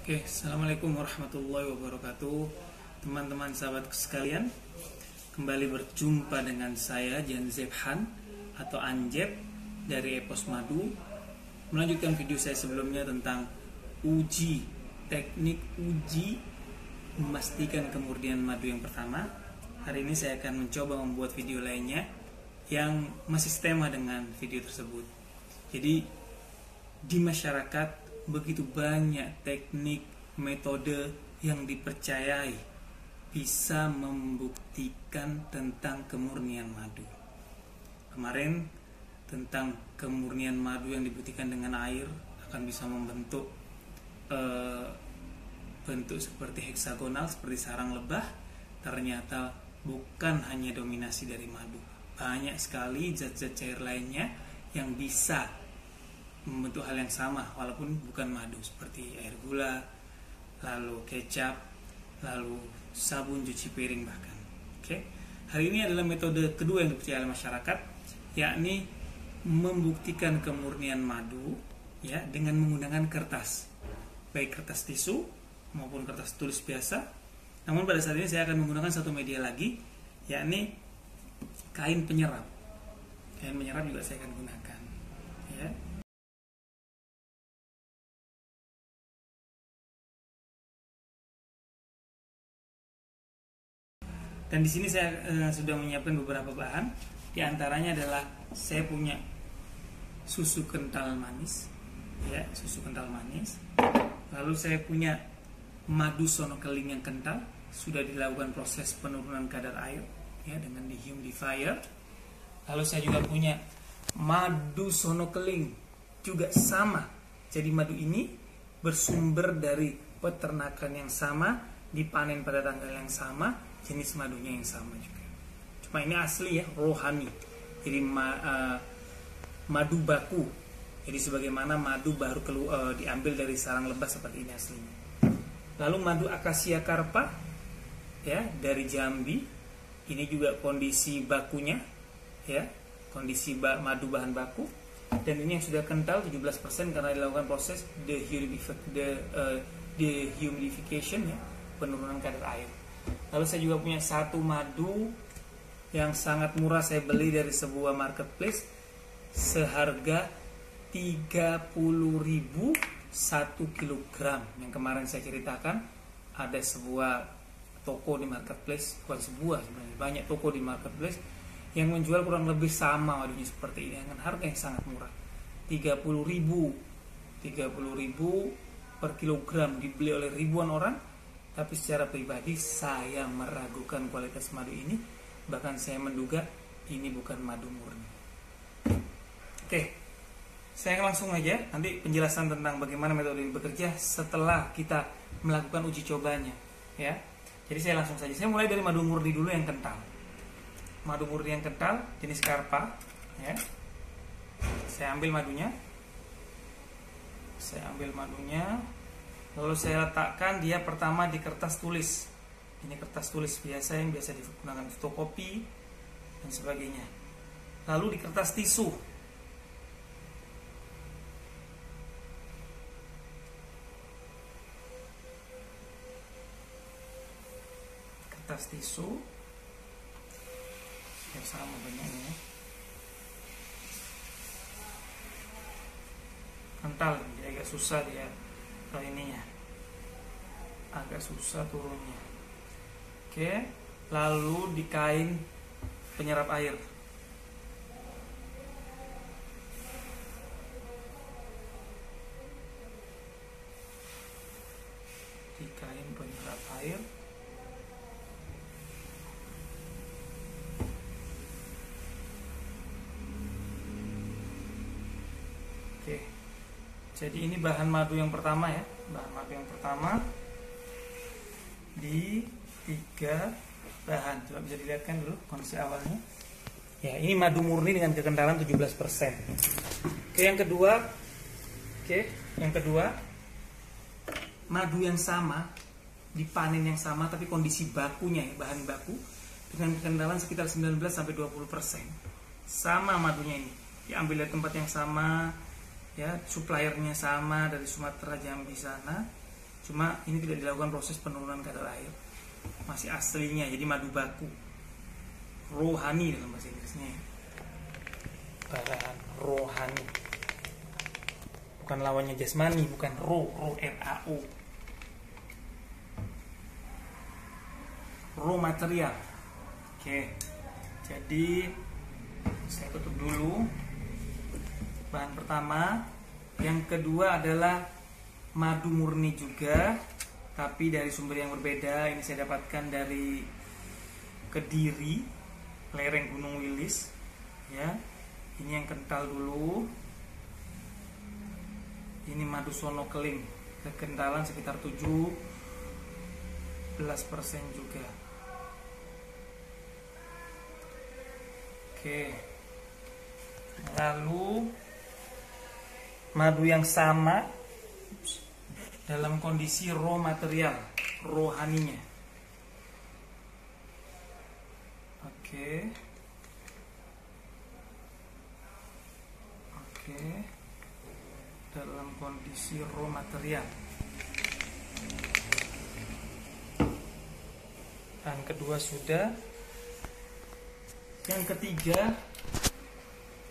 Oke, assalamualaikum warahmatullahi wabarakatuh, teman-teman sahabat sekalian. Kembali berjumpa dengan saya Jan Zebhan atau Anjep dari Epos Madu. Melanjutkan video saya sebelumnya tentang teknik uji memastikan kemurnian madu yang pertama. Hari ini saya akan mencoba membuat video lainnya yang masih setema dengan video tersebut. Jadi di masyarakat begitu banyak teknik, metode yang dipercayai bisa membuktikan tentang kemurnian madu. Kemarin tentang kemurnian madu yang dibuktikan dengan air akan bisa membentuk bentuk seperti heksagonal, seperti sarang lebah. Ternyata bukan hanya dominasi dari madu, banyak sekali zat-zat cair lainnya yang bisa membentuk hal yang sama walaupun bukan madu, seperti air gula, lalu kecap, lalu sabun cuci piring bahkan. Oke. Hari ini adalah metode kedua yang dipercaya oleh masyarakat, yakni membuktikan kemurnian madu ya dengan menggunakan kertas. Baik kertas tisu maupun kertas tulis biasa. Namun pada saat ini saya akan menggunakan satu media lagi, yakni kain penyerap. Kain penyerap juga saya akan gunakan ya. Dan di sini saya sudah menyiapkan beberapa bahan. Di antaranya adalah saya punya susu kental manis, ya, susu kental manis. Lalu saya punya madu sono keling yang kental, sudah dilakukan proses penurunan kadar air, ya, dengan dehumidifier. Lalu saya juga punya madu sono keling, juga sama. Jadi madu ini bersumber dari peternakan yang sama, dipanen pada tanggal yang sama, jenis madunya yang sama juga. Cuma ini asli ya, rohani. Jadi madu baku. Jadi sebagaimana madu baru diambil dari sarang lebah seperti ini aslinya. Lalu madu akasia karpa ya dari Jambi. Ini juga kondisi bakunya ya, kondisi madu bahan baku. Dan ini yang sudah kental 17% karena dilakukan proses dehumidification ya, penurunan kadar air. Lalu saya juga punya satu madu yang sangat murah, saya beli dari sebuah marketplace seharga 30.000 1 kilogram. Yang kemarin saya ceritakan, ada sebuah toko di marketplace, bukan sebuah sebenarnya, banyak toko di marketplace yang menjual kurang lebih sama madunya seperti ini dengan harga yang sangat murah, 30.000 per kilogram, dibeli oleh ribuan orang. Tapi secara pribadi saya meragukan kualitas madu ini, bahkan saya menduga ini bukan madu murni. Oke, saya langsung aja nanti penjelasan tentang bagaimana metode ini bekerja setelah kita melakukan uji cobanya ya. Jadi saya langsung saja, saya mulai dari madu murni dulu yang kental. Madu murni yang kental jenis karpa ya. Saya ambil madunya, lalu saya letakkan dia pertama di kertas tulis. Ini kertas tulis biasa yang biasa digunakan fotokopi dan sebagainya. Lalu di kertas tisu. Kertas tisu. Ya sama banyaknya. Kental, jadi agak susah dia. Ininya agak susah turunnya. Oke, lalu di kain penyerap air. Di kain penyerap air. Oke. Jadi ini bahan madu yang pertama ya, bahan madu yang pertama di 3 bahan. Coba bisa dilihatkan dulu kondisi awalnya. Ya, ini madu murni dengan kekentalan 17%. Oke, yang kedua, madu yang sama, dipanen yang sama, tapi kondisi bakunya ya, bahan baku dengan kekentalan sekitar 19-20%. Sama madunya ini, diambil dari tempat yang sama. Ya, suppliernya sama dari Sumatera Jambi sana, Cuma ini tidak dilakukan proses penurunan kadar air, masih aslinya, jadi madu baku rohani dalam bahasa Inggrisnya. Bahan rohani, bukan lawannya jasmani, bukan RAO, raw material. Oke, jadi saya tutup dulu bahan pertama. Yang kedua adalah madu murni juga, tapi dari sumber yang berbeda. Ini saya dapatkan dari Kediri, lereng Gunung Wilis, ya. Ini yang kental dulu. Ini madu sono keling, kekentalan sekitar 17% juga. Oke, lalu madu yang sama dalam kondisi raw material, rohaninya. Oke, dalam kondisi raw material. Yang kedua sudah. Yang ketiga,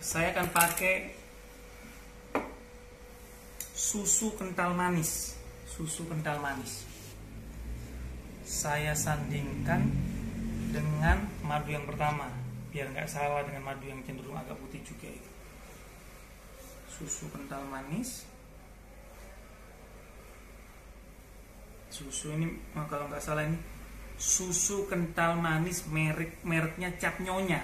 saya akan pakai susu kental manis. Susu kental manis saya sandingkan dengan madu yang pertama, biar nggak salah dengan madu yang cenderung agak putih juga itu. Susu kental manis. Susu ini kalau nggak salah ini susu kental manis mereknya Cap Nyonya.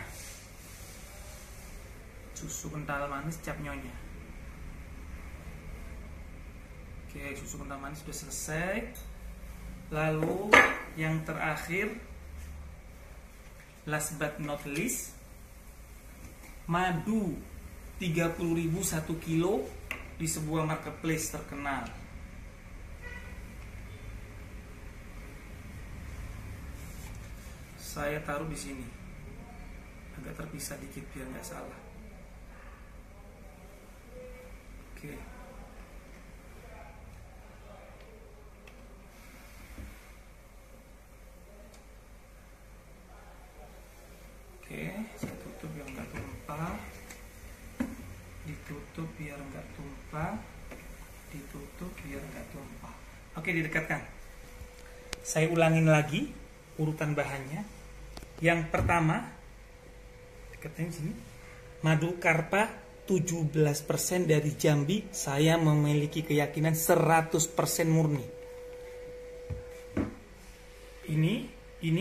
Susu kental manis Cap Nyonya. Oke, susu kental manis sudah selesai. Lalu yang terakhir, last but not least, madu 30.000 1 kilo di sebuah marketplace terkenal. Saya taruh di sini, agak terpisah dikit biar nggak salah. Oke. Saya tutup biar nggak tumpah. Ditutup biar nggak tumpah. Ditutup biar nggak tumpah. Oke, didekatkan. Saya ulangin lagi urutan bahannya. Yang pertama, deketin sini, madu karpa 17% dari Jambi. Saya memiliki keyakinan 100% murni. Ini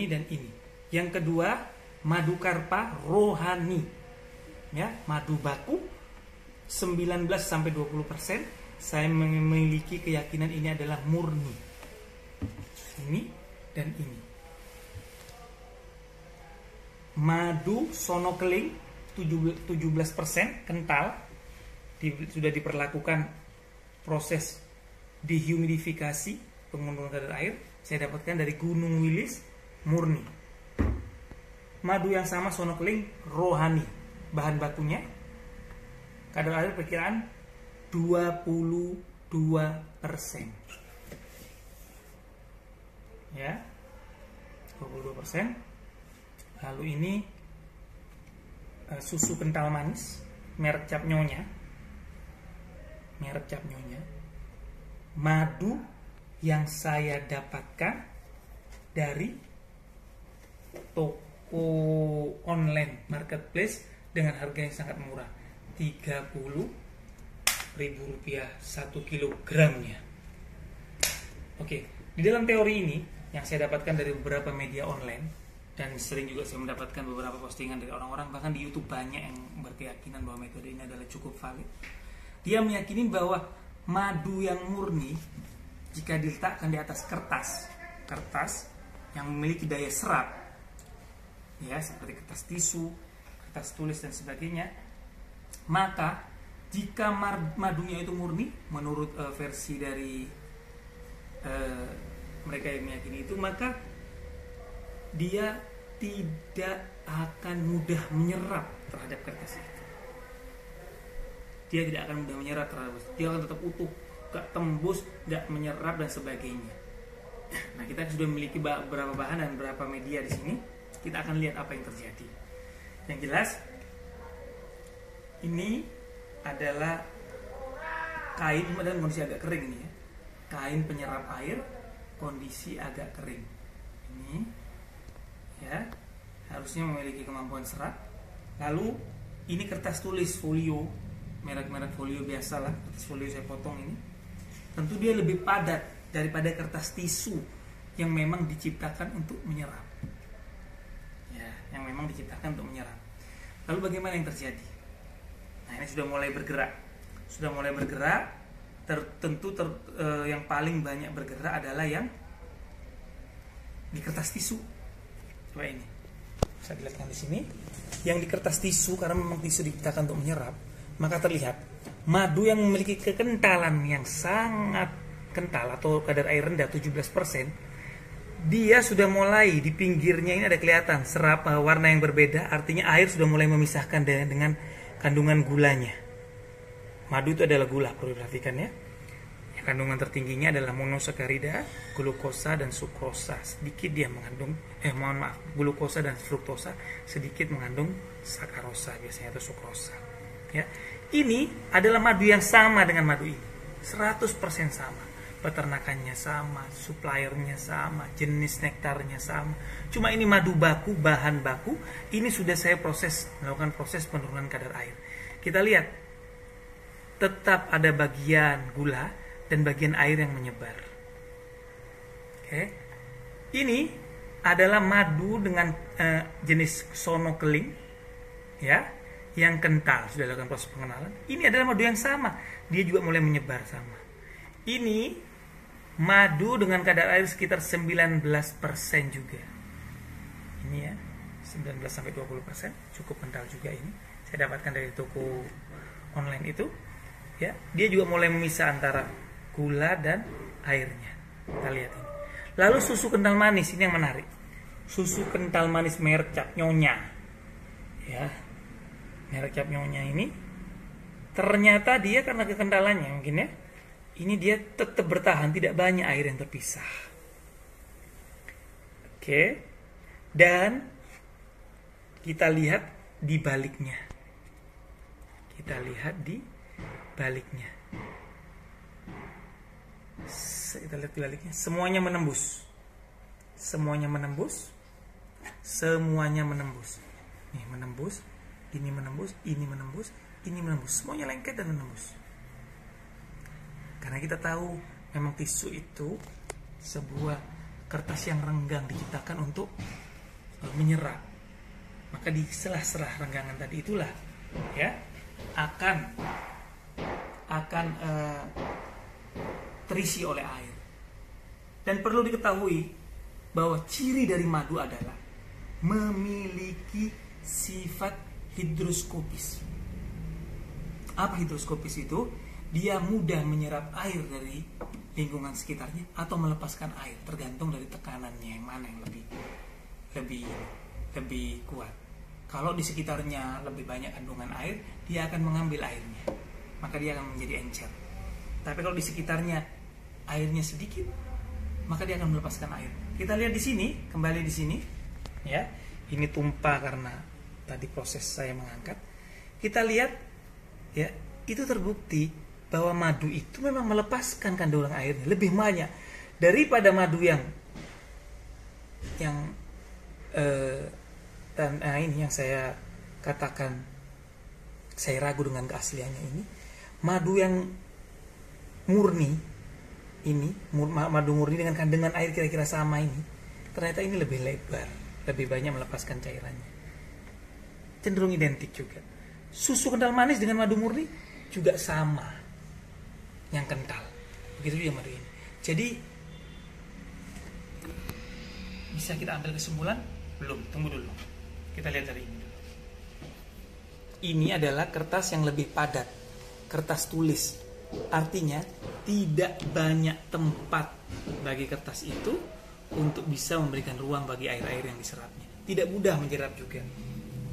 dan ini. Yang kedua, madu karpa rohani, ya, madu baku 19-20%. Saya memiliki keyakinan ini adalah murni. Ini dan ini. Madu sono keling 17% kental, sudah diperlakukan proses dehumidifikasi, pengunuran kadar air. Saya dapatkan dari Gunung Wilis, murni. Madu yang sama sono keling rohani, bahan bakunya kadar air perkiraan 22%, ya, 22%. Lalu ini susu kental manis merek Cap Nyonya, madu yang saya dapatkan dari toko online marketplace dengan harga yang sangat murah, Rp30.000 1 kilogramnya. Oke, di dalam teori ini yang saya dapatkan dari beberapa media online, dan sering juga saya mendapatkan beberapa postingan dari orang-orang, bahkan di YouTube banyak yang berkeyakinan bahwa metode ini adalah cukup valid. Dia meyakini bahwa madu yang murni, jika diletakkan di atas kertas yang memiliki daya serap, ya, seperti kertas tisu, kertas tulis dan sebagainya, maka jika madunya itu murni, menurut versi dari mereka yang meyakini itu, maka dia tidak akan mudah menyerap terhadap kertas itu. Dia tidak akan mudah menyerap terhadap, dia akan tetap utuh, gak tembus, gak menyerap dan sebagainya. Nah, kita sudah memiliki beberapa bahan dan beberapa media di sini. Kita akan lihat apa yang terjadi. Yang jelas, ini adalah kain dan kondisi agak kering nih ya. Kain penyerap air, kondisi agak kering. Ini ya, harusnya memiliki kemampuan serat. Lalu ini kertas tulis folio, merek-merek folio biasa lah, kertas folio saya potong ini. Tentu dia lebih padat daripada kertas tisu yang memang diciptakan untuk menyerap. Ya, yang memang diciptakan untuk menyerap. Lalu bagaimana yang terjadi? Nah, ini sudah mulai bergerak. Yang paling banyak bergerak adalah yang di kertas tisu. Coba ini. Bisa dilihatkan di sini. Yang di kertas tisu, karena memang tisu diciptakan untuk menyerap, maka terlihat madu yang memiliki kekentalan yang sangat kental atau kadar air rendah 17%, dia sudah mulai di pinggirnya ini ada kelihatan warna yang berbeda, artinya air sudah mulai memisahkan dengan kandungan gulanya. Madu itu adalah gula, perlu diperhatikan ya. Kandungan tertingginya adalah monosakarida, glukosa dan sukrosa. Sedikit dia mengandung glukosa dan fruktosa, sedikit mengandung sakarosa biasanya atau sukrosa. Ya. Ini adalah madu yang sama dengan madu ini. 100% sama. Peternakannya sama, suppliernya sama, jenis nektarnya sama. Cuma ini madu baku, bahan baku, ini sudah saya melakukan proses penurunan kadar air. Kita lihat, tetap ada bagian gula dan bagian air yang menyebar. Oke. Ini adalah madu dengan jenis sono keling, ya, yang kental. Sudah dilakukan proses pengenalan. Ini adalah madu yang sama, dia juga mulai menyebar sama. Ini madu dengan kadar air sekitar 19% juga. Ini ya, 19-20%, cukup kental juga ini. Saya dapatkan dari toko online itu. Ya, dia juga mulai memisah antara gula dan airnya. Kita lihat ini. Lalu susu kental manis, ini yang menarik. Susu kental manis merek Cap Nyonya. Ya. Merek Cap Nyonya ini ternyata dia karena kekentalannya mungkin ya. Ini dia tetap bertahan, tidak banyak air yang terpisah. Oke. Dan kita lihat di baliknya. Kita lihat di baliknya. Kita lihat di baliknya. Semuanya menembus. Semuanya menembus. Semuanya menembus. Nih menembus. Ini menembus. Ini menembus. Ini menembus. Semuanya lengket dan menembus. Karena kita tahu memang tisu itu sebuah kertas yang renggang diciptakan untuk menyerap. Maka di sela-sela renggangan tadi itulah ya akan terisi oleh air. Dan perlu diketahui bahwa ciri dari madu adalah memiliki sifat hidroskopis. Apa hidroskopis itu? Dia mudah menyerap air dari lingkungan sekitarnya atau melepaskan air, tergantung dari tekanannya yang mana yang lebih kuat. Kalau di sekitarnya lebih banyak kandungan air, dia akan mengambil airnya, maka dia akan menjadi encer. Tapi kalau di sekitarnya airnya sedikit, maka dia akan melepaskan air. Kita lihat di sini, kembali di sini, ya. Ini tumpah karena tadi proses saya mengangkat. Kita lihat, ya, itu terbukti bahwa madu itu memang melepaskan kandungan airnya lebih banyak daripada madu yang ini yang saya katakan saya ragu dengan keasliannya ini. Madu yang murni ini, madu murni dengan kandungan air kira-kira sama ini, ternyata ini lebih lebar, lebih banyak melepaskan cairannya. Cenderung identik juga. Susu kental manis dengan madu murni juga sama, yang kental. Begitu juga madu ini. Jadi bisa kita ambil kesimpulan? Belum, tunggu dulu. Kita lihat dari ini dulu. Ini adalah kertas yang lebih padat, kertas tulis. Artinya tidak banyak tempat bagi kertas itu untuk bisa memberikan ruang bagi air-air yang diserapnya. Tidak mudah menyerap juga.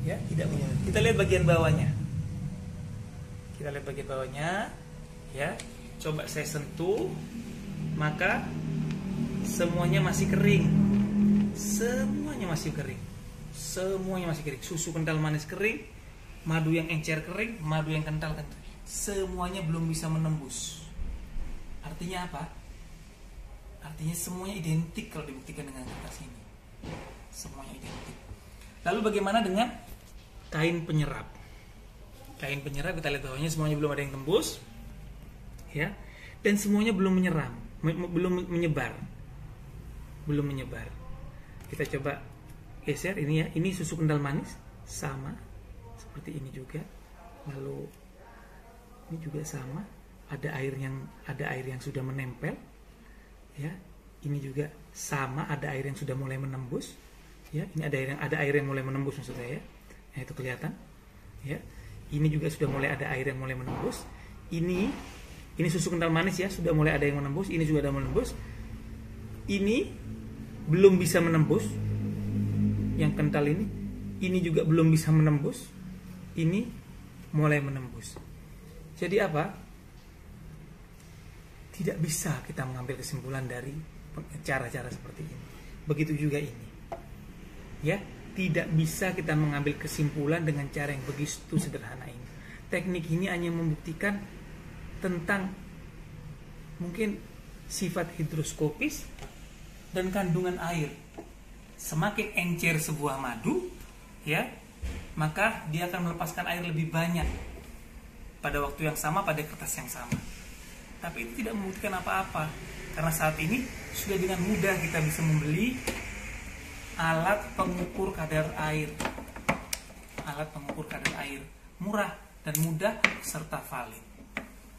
Ya, tidak mudah. Kita lihat bagian bawahnya. Ya. coba saya sentuh, maka semuanya masih kering. Semuanya masih kering. Semuanya masih kering. Susu kental manis kering, madu yang encer kering, madu yang kental kering. Semuanya belum bisa menembus. Artinya apa? Artinya semuanya identik kalau dibuktikan dengan kertas ini. Semuanya identik. Lalu bagaimana dengan kain penyerap? Kain penyerap kita lihat bawahnya semuanya belum ada yang tembus, ya, dan semuanya belum belum menyebar. Kita coba geser ini ya. Ini susu kental manis sama seperti ini juga. Lalu ini juga sama. Ada air yang sudah menempel. Ya, ini juga sama, ada air yang sudah mulai menembus. Ya, ini ada air yang mulai menembus maksud saya. Nah, itu kelihatan. Ya, ini juga sudah mulai ada air yang mulai menembus. Ini susu kental manis ya, sudah mulai ada yang menembus. Ini juga ada menembus. Ini belum bisa menembus. Yang kental ini juga belum bisa menembus. Ini mulai menembus. Jadi apa? Tidak bisa kita mengambil kesimpulan dari cara-cara seperti ini. Begitu juga ini. Ya, tidak bisa kita mengambil kesimpulan dengan cara yang begitu sederhana ini. Teknik ini hanya membuktikan tentang mungkin sifat hidroskopis dan kandungan air. Semakin encer sebuah madu, ya, maka dia akan melepaskan air lebih banyak pada waktu yang sama, pada kertas yang sama. Tapi itu tidak membuktikan apa-apa, karena saat ini sudah dengan mudah kita bisa membeli alat pengukur kadar air. Alat pengukur kadar air murah dan mudah serta valid.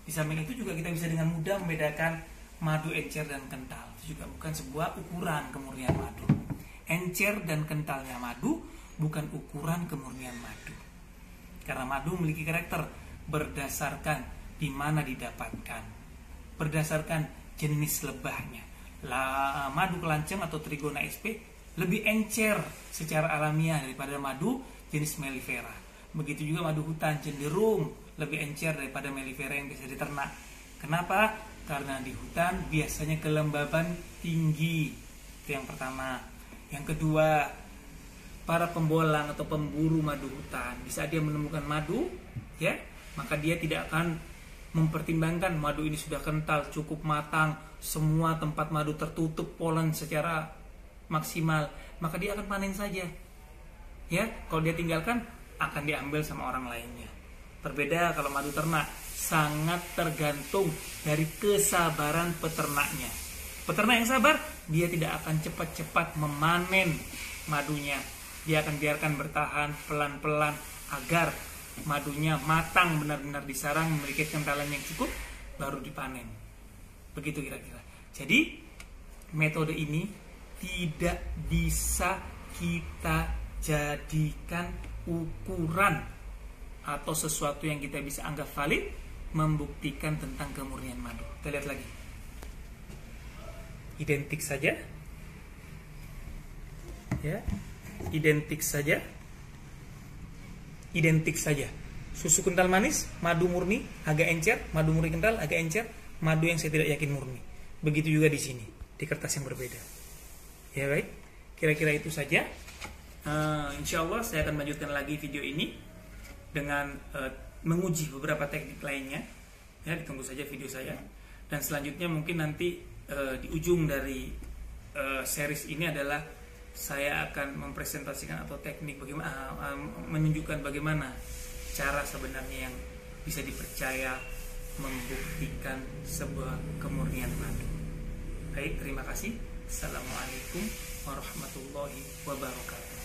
Di samping itu juga kita bisa dengan mudah membedakan madu encer dan kental. Itu juga bukan sebuah ukuran kemurnian madu. Encer dan kentalnya madu bukan ukuran kemurnian madu. Karena madu memiliki karakter berdasarkan di mana didapatkan, berdasarkan jenis lebahnya. Madu kelanceng atau Trigona sp lebih encer secara alamiah daripada madu jenis mellifera. Begitu juga madu hutan cenderung lebih encer daripada mellifera yang bisa diternak. Kenapa? Karena di hutan biasanya kelembaban tinggi. Itu yang pertama. Yang kedua, para pembolang atau pemburu madu hutan, di saat dia menemukan madu, ya, maka dia tidak akan mempertimbangkan madu ini sudah kental, cukup matang, semua tempat madu tertutup polen secara maksimal, maka dia akan panen saja. Ya, kalau dia tinggalkan akan diambil sama orang lainnya. Berbeda kalau madu ternak, sangat tergantung dari kesabaran peternaknya. Peternak yang sabar, dia tidak akan cepat-cepat memanen madunya. Dia akan biarkan bertahan pelan-pelan agar madunya matang benar-benar di sarang, memiliki kentalan yang cukup, baru dipanen. Begitu kira-kira. Jadi metode ini tidak bisa kita jadikan ukuran atau sesuatu yang kita bisa anggap valid membuktikan tentang kemurnian madu. Kita lihat lagi. Identik saja. Ya, identik saja. Identik saja. Susu kental manis, madu murni agak encer, madu murni kental agak encer, madu yang saya tidak yakin murni. Begitu juga di sini, di kertas yang berbeda. Ya baik, kira-kira itu saja. Insya Allah saya akan melanjutkan lagi video ini dengan menguji beberapa teknik lainnya. Ya, ditunggu saja video saya. Dan selanjutnya mungkin nanti di ujung dari series ini adalah saya akan mempresentasikan atau teknik bagaimana menunjukkan bagaimana cara sebenarnya yang bisa dipercaya membuktikan sebuah kemurnian madu. Baik, terima kasih. Assalamualaikum warahmatullahi wabarakatuh.